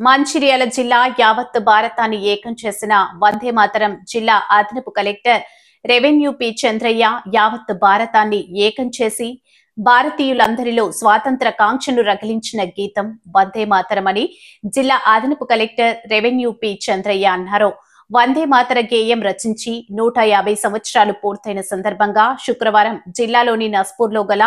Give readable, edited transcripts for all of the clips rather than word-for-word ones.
మంచిర్యాల జిల్లా యావత్ భారతాన్ని ఏకం చేసిన వందే మాతరం జిల్లా అదనపు కలెక్టర్ రెవెన్యూ పి చంద్రయ్య యావత్ భారతాన్ని ఏకం చేసి భారతీయులందరిలో స్వాతంత్ర కాంక్షను రగిలించిన గీతం వందే మాతరం అని జిల్లా అదనపు కలెక్టర్ రెవెన్యూ పి చంద్రయ్య అన్నారు. వందే మాతర గేయం రచించి 150 సంవత్సరాలు పూర్తయిన సందర్భంగా శుక్రవారం జిల్లాలోని నస్పూర్లో గల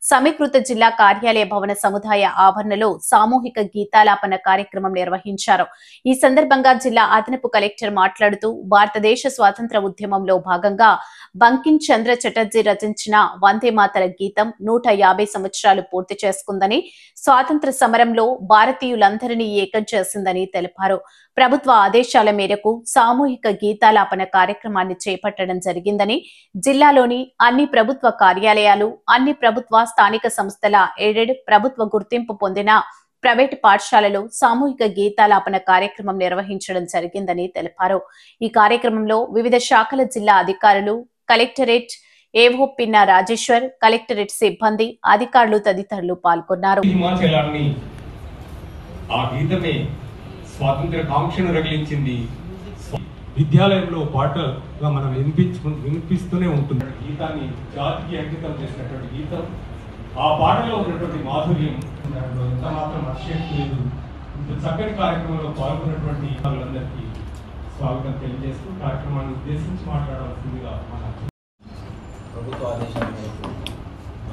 సమీకృత జిల్లా కార్యాలయ భవన సముదాయ ఆవరణలో సామూహిక గీతాలాపన కార్యక్రమం నిర్వహించారు. ఈ సందర్భంగా జిల్లా అదనపు కలెక్టర్ మాట్లాడుతూ భారతదేశ స్వాతంత్ర ఉద్యమంలో భాగంగా బంకిం చంద్ర చటర్జీ రచించిన వందే మాతర గీతం 150 సంవత్సరాలు పూర్తి చేసుకుందని, స్వాతంత్ర సమరంలో భారతీయులందరినీ ఏకం చేసిందని తెలిపారు. ప్రభుత్వ ఆదేశాల మేరకు సామూహిక గీతాలాపన కార్యక్రమాన్ని చేపట్టడం జరిగిందని, జిల్లాలోని అన్ని ప్రభుత్వ కార్యాలయాలు, అన్ని ప్రభుత్వ స్థానిక సంస్థల ఎయిడెడ్ ప్రభుత్వ గుర్తింపు పొందిన ప్రైవేటు పాఠశాలలో సామూహిక గీతాలాపన కార్యక్రమం నిర్వహించడం జరిగిందని తెలిపారు. ఈ కార్యక్రమంలో వివిధ శాఖల జిల్లా అధికారులు, కలెక్టరేట్ ఏవో పిన్న రాజేశ్వర్, కలెక్టరేట్ సిబ్బంది, అధికారులు తదితరులు పాల్గొన్నారు. స్వాతంత్ర కాంక్షను రగిలించింది. విద్యాలయంలో పాటగా మనం వినిపిస్తూనే ఉంటుంది. గీతాన్ని జాతికి అంకితం చేసినటువంటి గీతం, ఆ పాటలో ఉన్నటువంటి మాధుర్యం ఎంత మాత్రం అతిశయలేదు. ఇంత చక్కటి కార్యక్రమంలో పాల్గొన్నటువంటి వాళ్ళందరికీ స్వాగతం తెలియజేస్తూ కార్యక్రమాన్ని ఉద్దేశించి మాట్లాడవలసిందిగా మన ప్రభుత్వ ఆదేశాల మేరకు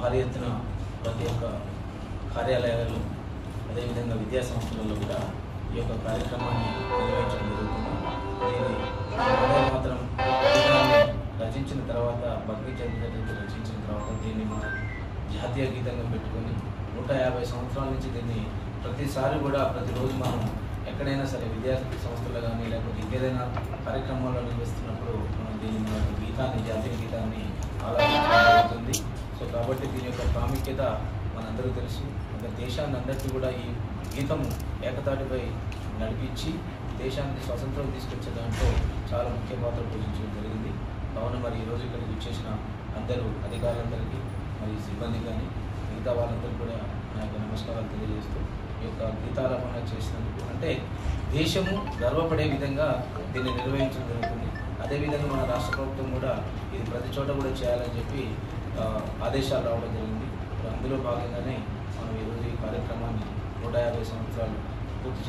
భారీ ఎత్తున ప్రతి ఒక్క కార్యాలయాలలో, అదేవిధంగా విద్యా సంస్థలలో కూడా ఈ యొక్క కార్యక్రమాన్ని నిర్వహించడం జరుగుతుంది. దీన్ని వందే మాతరం రచించిన తర్వాత, బంకిం చంద్ర చటర్జీ రచించిన తర్వాత దీన్ని మన జాతీయ గీతంగా పెట్టుకొని 150 సంవత్సరాల నుంచి దీన్ని ప్రతిసారి కూడా ప్రతిరోజు మనం ఎక్కడైనా సరే విద్యా సంస్థలు కానీ లేకపోతే ఇంకేదైనా కార్యక్రమాల్లో నిర్వహిస్తున్నప్పుడు మనం దీన్ని మన గీతాన్ని, జాతీయ గీతాన్ని ఆలోచించడం జరుగుతుంది. సో కాబట్టి దీని యొక్క ప్రాముఖ్యత మనందరూ తెలుసు. ఒక దేశాన్ని అందరికీ కూడా ఈ గీతము ఏకతాటిపై నడిపించి దేశానికి స్వాతంత్రం తీసుకొచ్చే దాంట్లో చాలా ముఖ్య పాత్ర పోషించడం జరిగింది. కావున మరి ఈరోజు ఇక్కడికి వచ్చేసిన అందరూ అధికారులందరికీ, మరి సిబ్బంది కానీ మిగతా వాళ్ళందరూ కూడా నా యొక్క నమస్కారాలు తెలియజేస్తూ ఈ యొక్క గీతాలాపన చేసినందుకు, అంటే దేశము గర్వపడే విధంగా దీన్ని నిర్వహించడం జరుగుతుంది. అదేవిధంగా మన రాష్ట్ర ప్రభుత్వం కూడా ఇది ప్రతి చోట కూడా చేయాలని చెప్పి ఆదేశాలు రావడం జరిగింది. అందులో భాగంగానే మనం ఈరోజు ఈ కార్యక్రమాన్ని 150 సంవత్సరాలు పూర్తి